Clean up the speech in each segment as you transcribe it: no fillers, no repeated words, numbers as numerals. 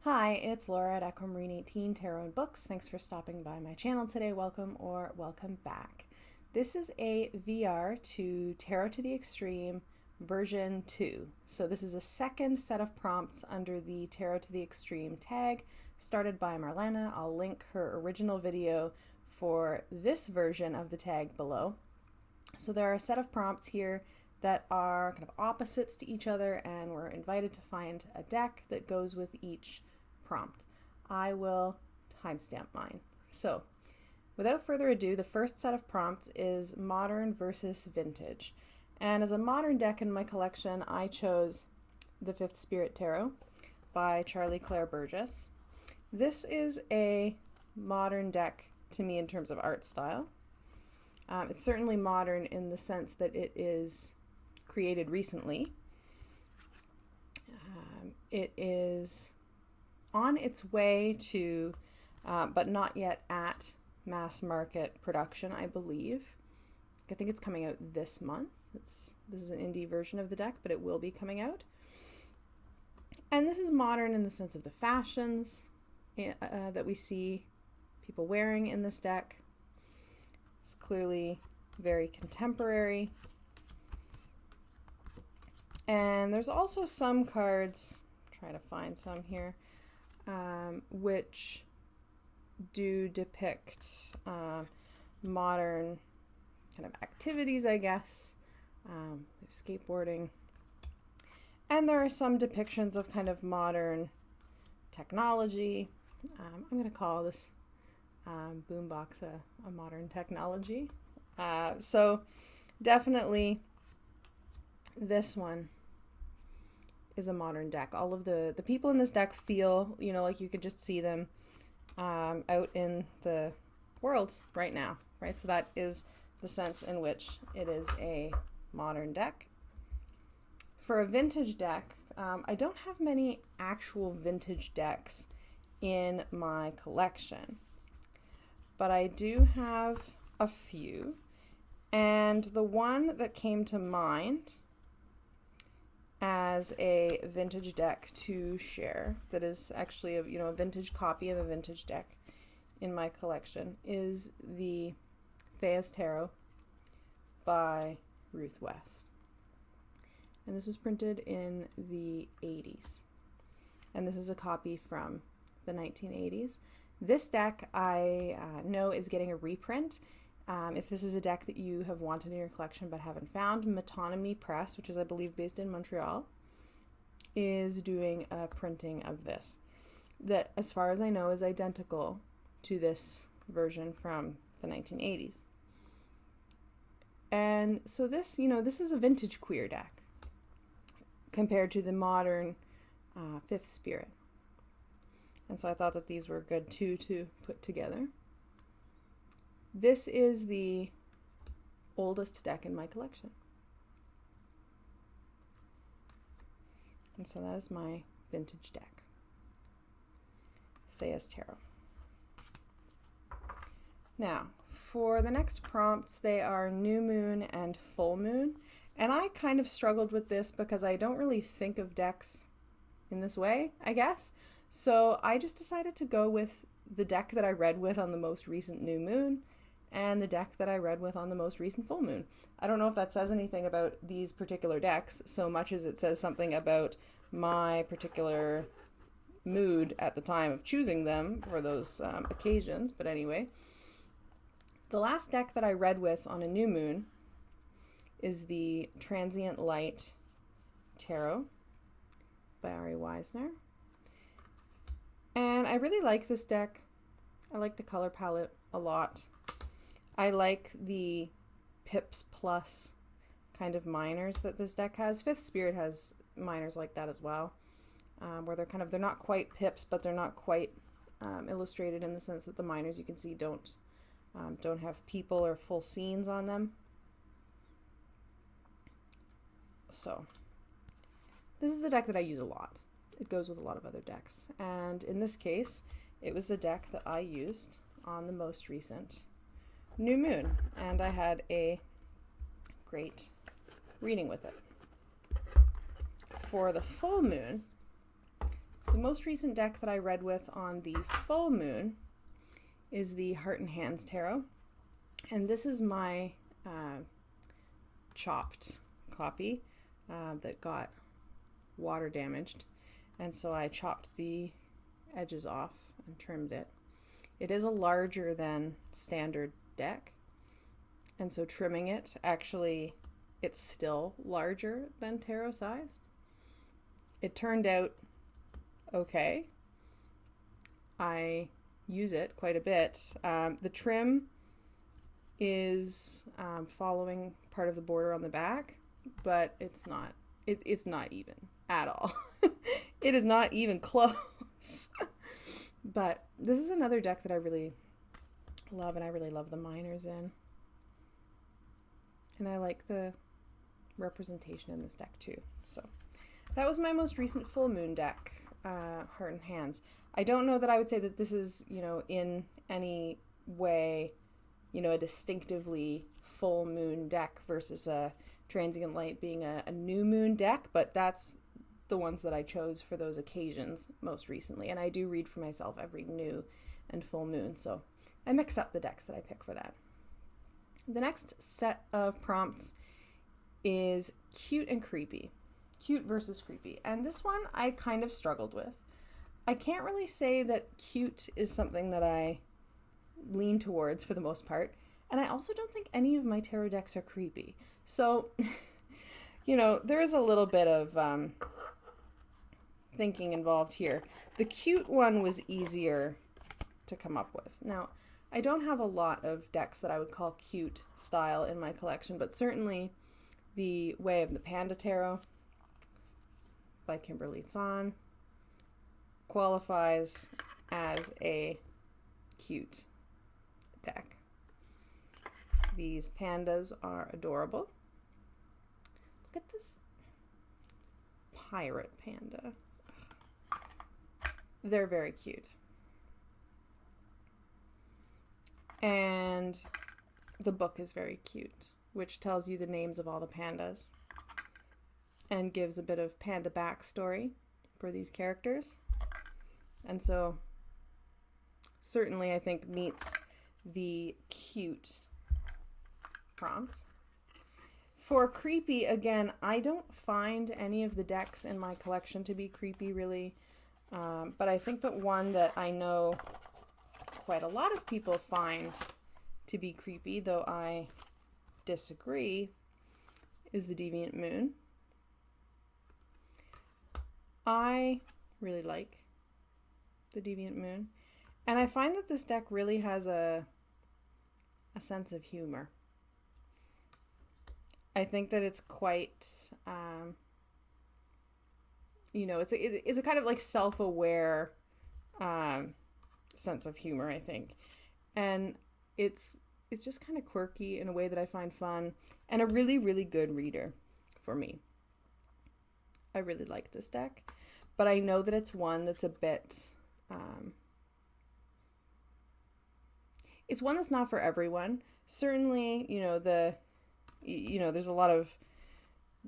Hi, it's Laura at Aquamarine 18 Tarot and Books. Thanks for stopping by my channel today. Welcome or welcome back. This is a VR to Tarot to the Extreme version 2. So this is a second set of prompts under the Tarot to the Extreme tag started by Marlene. I'll link her original video for this version of the tag below. So there are a set of prompts here that are kind of opposites to each other, and we're invited to find a deck that goes with each prompt. I will timestamp mine. So without further ado, the first set of prompts is modern versus vintage. And as a modern deck in my collection, I chose the Fifth Spirit Tarot by Charlie Claire Burgess. This is a modern deck to me in terms of art style. It's certainly modern in the sense that it is created recently. It is on its way to, but not yet at mass market production, I believe. I think it's coming out this month. This is an indie version of the deck, but it will be coming out. And this is modern in the sense of the fashions that we see people wearing in this deck. It's clearly very contemporary. And there's also some cards, try to find some here, which do depict modern kind of activities, I guess, skateboarding. And there are some depictions of kind of modern technology. I'm going to call this boombox a modern technology. So definitely this one is a modern deck. All of the people in this deck feel, like you could just see them out in the world right now, right? So that is the sense in which it is a modern deck. For a vintage deck, I don't have many actual vintage decks in my collection, but I do have a few. And the one that came to mind as a vintage deck to share, that is actually a vintage copy of a vintage deck in my collection, is the Thea's Tarot by Ruth West. And this was printed in the 80s. And this is a copy from the 1980s. This deck I know is getting a reprint. If this is a deck that you have wanted in your collection but haven't found, Metonymy Press, which is I believe based in Montreal, is doing a printing of this that, as far as I know, is identical to this version from the 1980s. And so this is a vintage queer deck compared to the modern Fifth Spirit. And so I thought that these were good too to put together. This is the oldest deck in my collection. And so that is my vintage deck. Thea's Tarot. Now, for the next prompts, they are new moon and full moon. And I kind of struggled with this because I don't really think of decks in this way, I guess. So I just decided to go with the deck that I read with on the most recent new moon and the deck that I read with on the most recent full moon. I don't know if that says anything about these particular decks so much as it says something about my particular mood at the time of choosing them for those occasions. But anyway, the last deck that I read with on a new moon is the Transient Light Tarot by Ari Weisner. And I really like this deck. I like the color palette a lot. I like the pips plus kind of minors that this deck has. Fifth Spirit has minors like that as well, where they're not quite pips, but they're not quite illustrated in the sense that the minors you can see don't have people or full scenes on them. So this is a deck that I use a lot. It goes with a lot of other decks, and in this case, it was the deck that I used on the most recent new moon, and I had a great reading with it. For the full moon, The most recent deck that I read with on the full moon is the Heart and Hands Tarot. And this is my chopped copy that got water damaged. And so I chopped the edges off and trimmed it. It is a larger than standard deck. And so trimming it, actually, it's still larger than tarot size. It turned out okay. I use it quite a bit. The trim is following part of the border on the back, but it's not even at all. It is not even close. But this is another deck that I really love, and I really love the minors in. And I like the representation in this deck too. So that was my most recent full moon deck, Heart and Hands. I don't know that I would say that this is, in any way, a distinctively full moon deck versus a transient light being a new moon deck, but that's the ones that I chose for those occasions most recently. And I do read for myself every new and full moon, so I mix up the decks that I pick for that. The next set of prompts is cute and creepy. Cute versus creepy. And this one I kind of struggled with. I can't really say that cute is something that I lean towards for the most part. And I also don't think any of my tarot decks are creepy. So, there is a little bit of thinking involved here. The cute one was easier to come up with. Now, I don't have a lot of decks that I would call cute style in my collection, but certainly the Way of the Panda Tarot by Kimberly Tsan qualifies as a cute deck. These pandas are adorable. Look at this pirate panda. They're very cute. And the book is very cute, which tells you the names of all the pandas and gives a bit of panda backstory for these characters. And so certainly I think meets the cute prompt. For creepy, again, I don't find any of the decks in my collection to be creepy really, but I think that one that I know quite a lot of people find to be creepy, though I disagree, is the Deviant Moon. I really like the Deviant Moon, and I find that this deck really has a sense of humor. I think that it's quite, it's a kind of like self-aware sense of humor, I think. And it's just kind of quirky in a way that I find fun, and a really, really good reader for me. I really like this deck, but I know that it's one that's a bit, it's one that's not for everyone. Certainly, there's a lot of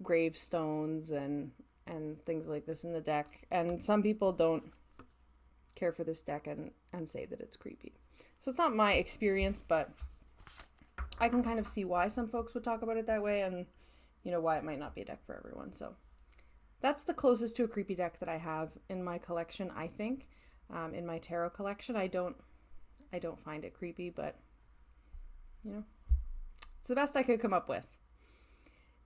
gravestones and things like this in the deck, and some people don't care for this deck and say that it's creepy. So it's not my experience, but I can kind of see why some folks would talk about it that way, and why it might not be a deck for everyone. So that's the closest to a creepy deck that I have in my collection, I think. In my tarot collection, I don't find it creepy, but it's the best I could come up with.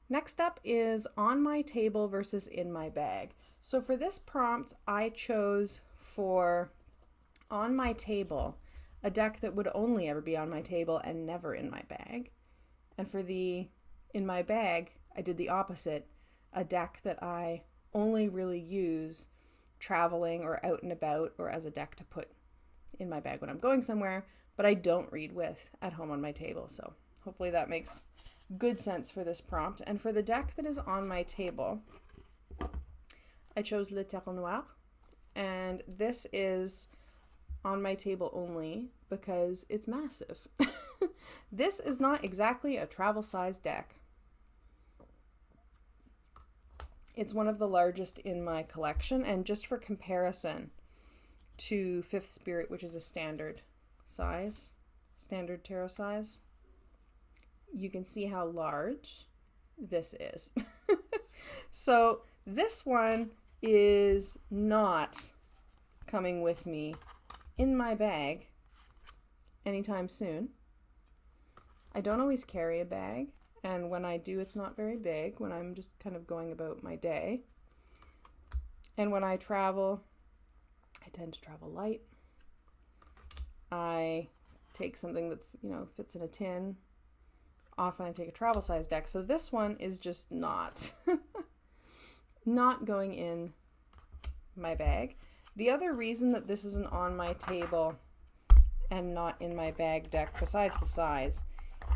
Next up is On My Table versus In My Bag. So for this prompt, I chose for On My Table a deck that would only ever be on my table and never in my bag. And for the In My Bag, I did the opposite, a deck that I only really use traveling or out and about, or as a deck to put in my bag when I'm going somewhere, but I don't read with at home on my table. So hopefully that makes good sense for this prompt. And for the deck that is on my table, I chose Le Terre Noire, and this is on my table only because it's massive. This is not exactly a travel size deck. It's one of the largest in my collection, and just for comparison to Fifth Spirit, which is a standard tarot size, you can see how large this is. So this one is not coming with me in my bag anytime soon. I don't always carry a bag, and when I do, it's not very big, when I'm just kind of going about my day. And when I travel, I tend to travel light. I take something that's, fits in a tin. Often I take a travel size deck. So this one is just not going in my bag. The other reason that this isn't on my table and not in my bag deck, besides the size,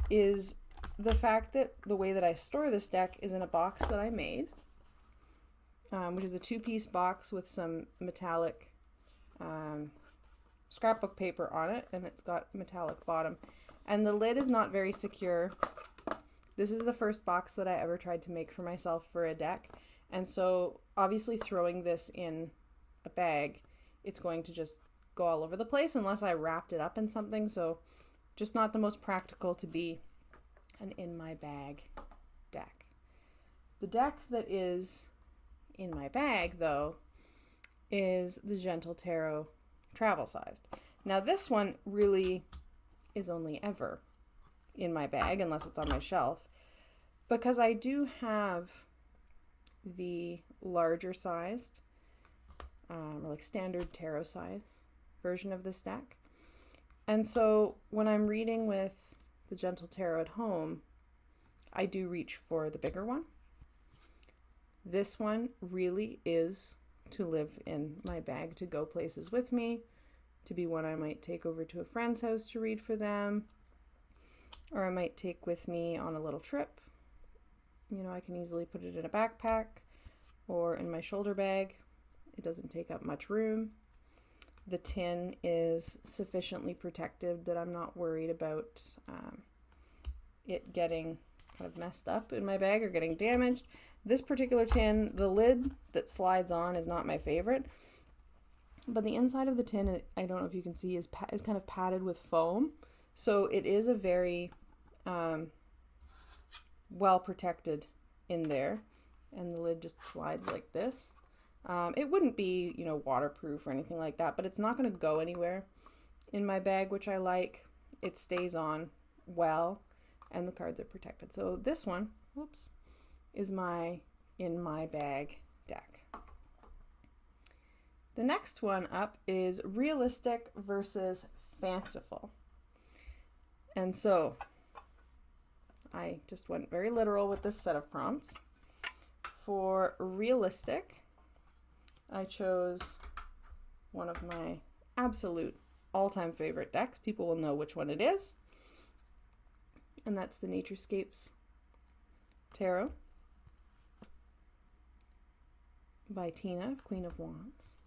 is the fact that the way that I store this deck is in a box that I made, which is a 2-piece box with some metallic scrapbook paper on it, and it's got metallic bottom. And the lid is not very secure. This is the first box that I ever tried to make for myself for a deck. And so obviously throwing this in a bag, it's going to just go all over the place unless I wrapped it up in something. So just not the most practical to be an in my bag deck. The deck that is in my bag, though, is the Gentle Tarot travel sized. Now this one really is only ever in my bag unless it's on my shelf, because I do have the larger sized, like standard tarot size version of this deck. And so when I'm reading with the Gentle Tarot at home, I do reach for the bigger one. This one really is to live in my bag, to go places with me, to be one I might take over to a friend's house to read for them, or I might take with me on a little trip. I can easily put it in a backpack or in my shoulder bag. It doesn't take up much room. The tin is sufficiently protected that I'm not worried about it getting kind of messed up in my bag or getting damaged. This particular tin, the lid that slides on is not my favorite, but the inside of the tin, I don't know if you can see, is kind of padded with foam. So it is a very well protected in there, and the lid just slides like this. It wouldn't be, waterproof or anything like that, but it's not going to go anywhere in my bag, which I like. It stays on well, and the cards are protected. So this one, is my in my bag deck. The next one up is realistic versus fanciful. And so I just went very literal with this set of prompts. For realistic, I chose one of my absolute all-time favorite decks. People will know which one it is. And that's the Naturescapes Tarot by Tina, Queen of Wands.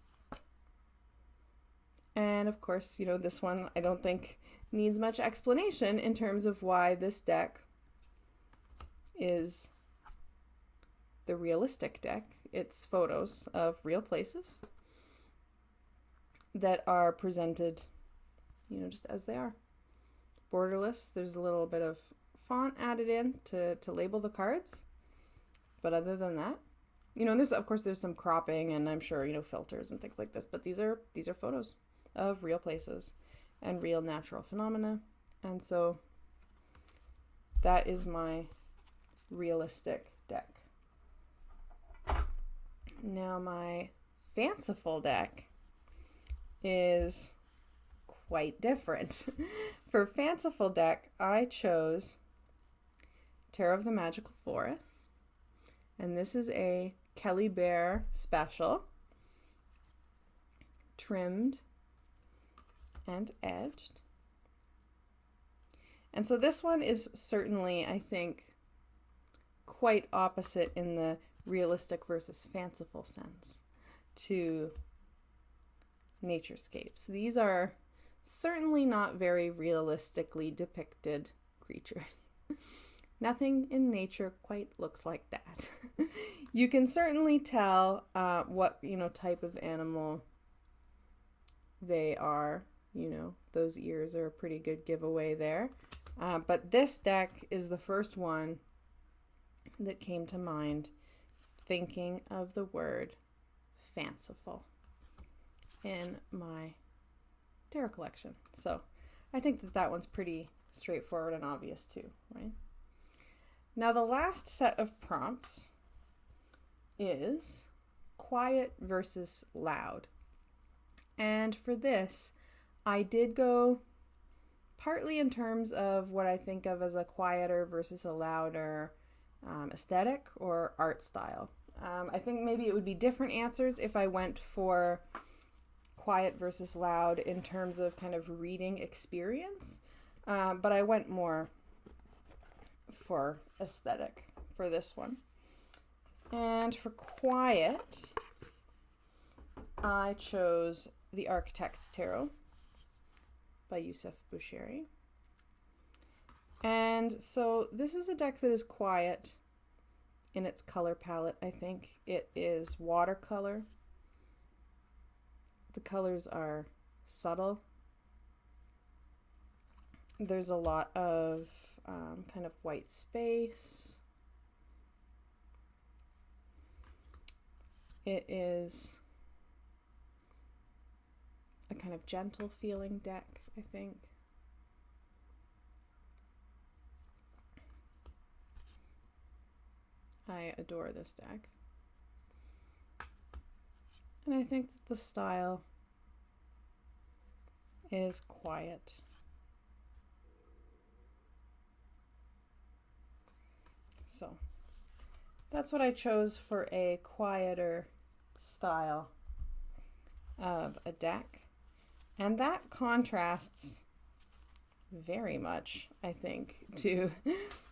And of course, this one I don't think needs much explanation in terms of why this deck is the realistic deck. It's photos of real places that are presented, just as they are. Borderless. There's a little bit of font added in to label the cards. But other than that, there's some cropping and I'm sure, filters and things like this, but these are photos of real places and real natural phenomena. And so that is my realistic deck. Now my fanciful deck is quite different. For fanciful deck, I chose Tarot of the Magical Forest, and this is a Kelly Bear special, trimmed and edged. And so this one is certainly, I think, quite opposite in the realistic versus fanciful sense to Naturescapes. These are certainly not very realistically depicted creatures. Nothing in nature quite looks like that. You can certainly tell what, type of animal they are. Those ears are a pretty good giveaway there. But this deck is the first one that came to mind thinking of the word fanciful in my tarot collection. So I think that one's pretty straightforward and obvious too, right? Now the last set of prompts is quiet versus loud. And for this, I did go partly in terms of what I think of as a quieter versus a louder aesthetic or art style. I think maybe it would be different answers if I went for quiet versus loud in terms of kind of reading experience, but I went more for aesthetic for this one. And for quiet, I chose The Architect's Tarot by Yusuf Bushiri. And so this is a deck that is quiet in its color palette, I think. It is watercolor. The colors are subtle. There's a lot of kind of white space. It is a kind of gentle feeling deck, I think. I adore this deck. And I think that the style is quiet. So that's what I chose for a quieter style of a deck. And that contrasts very much, I think, to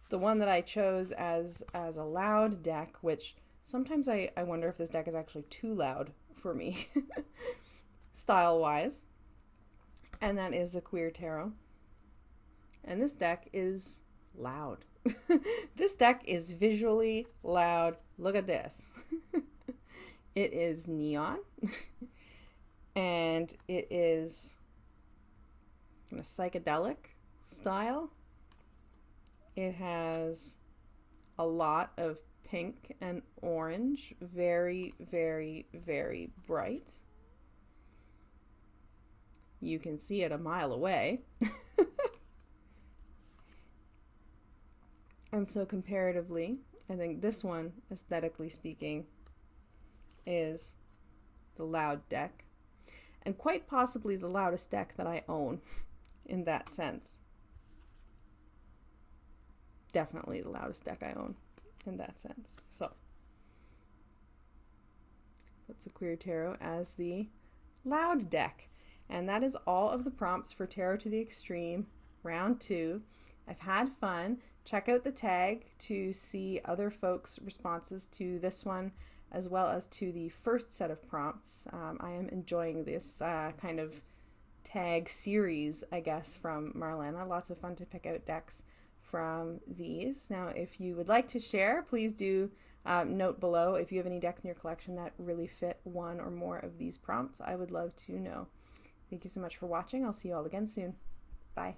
the one that I chose as a loud deck, which sometimes I wonder if this deck is actually too loud for me, style-wise. And that is the Queer Tarot. And this deck is loud. This deck is visually loud. Look at this. It is neon. And it is in a psychedelic style. It has a lot of pink and orange, very, very, very bright. You can see it a mile away. And so comparatively, I think this one, aesthetically speaking, is the loud deck. And quite possibly the loudest deck that I own in that sense. Definitely the loudest deck I own in that sense. So that's the Queer Tarot as the loud deck. And that is all of the prompts for Tarot to the Extreme, round 2. I've had fun. Check out the tag to see other folks' responses to this one, as well as to the first set of prompts. I am enjoying this kind of tag series, I guess, from Marlene. Lots of fun to pick out decks from these. Now, if you would like to share, please do note below if you have any decks in your collection that really fit one or more of these prompts. I would love to know. Thank you so much for watching. I'll see you all again soon. Bye.